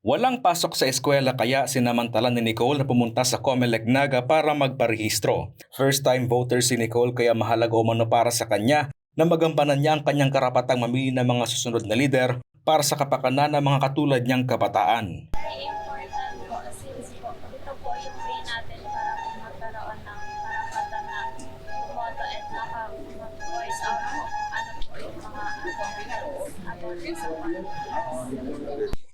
Walang pasok sa eskwela kaya sinamantala ni Nicole na pumunta sa Comelec Naga para magparehistro. First time voter si Nicole kaya mahalaga umano para sa kanya na magampanan niya ang kanyang karapatang mamili ng mga susunod na lider para sa kapakanan ng mga katulad niyang kabataan. Important po since po ito po yung way natin para po magkaroon ng karapatan na bumoto at mag-voice out po kung ano po yung mga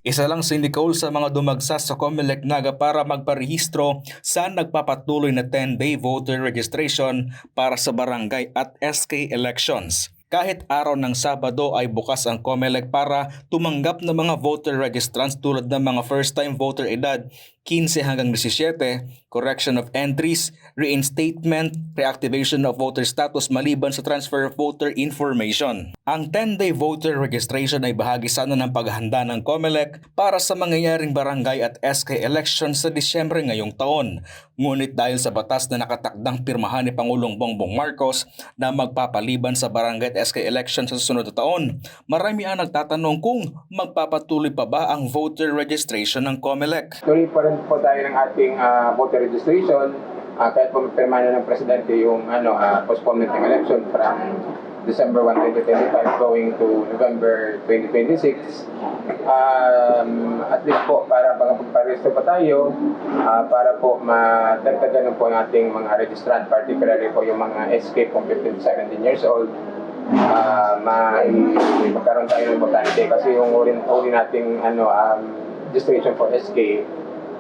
Isa lang si Nicole sa mga dumagsa sa Comelec Naga para magparehistro sa nagpapatuloy na 10-day voter registration para sa barangay at SK elections. Kahit araw ng Sabado ay bukas ang Comelec para tumanggap ng mga voter registrants tulad ng mga first-time voter edad 15 hanggang 17, correction of entries, reinstatement, reactivation of voter status maliban sa transfer of voter information. Ang 10-day voter registration ay bahagi sana ng paghahanda ng Comelec para sa mangyayaring barangay at SK elections sa Disyembre ngayong taon. Ngunit dahil sa batas na nakatakdang pirmahan ni Pangulong Bongbong Marcos na magpapaliban sa barangay at SK elections sa susunod na taon, marami ang nagtatanong kung magpapatuloy pa ba ang voter registration ng Comelec. Tuloy pa rin po tayo ng ating voter registration kahit po pirma na ng Presidente yung postponement ng election from December 1, 2025 going to November 2026. At least po para pagparegister pa tayo para po madagdagan po ang ating mga registrant, particularly po yung mga SK from 15 to 17 years old. Magkaroon tayo ng botante kasi yung uli nating registration for SK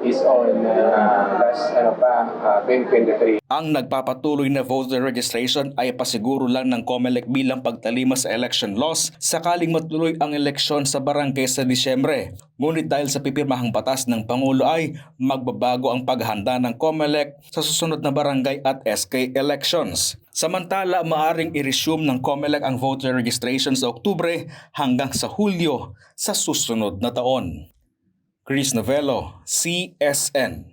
is on last 2023. Ang nagpapatuloy na voter registration ay pasiguro lang ng Comelec bilang pagtalima sa election laws sakaling matuloy ang eleksyon sa barangay sa Disyembre. Ngunit dahil sa pipirmahang batas ng Pangulo ay magbabago ang paghahanda ng Comelec sa susunod na barangay at SK elections. Samantala, maaring i-resume ng Comelec ang voter registration sa Oktubre hanggang sa Hulyo sa susunod na taon. Chris Novello, CSN.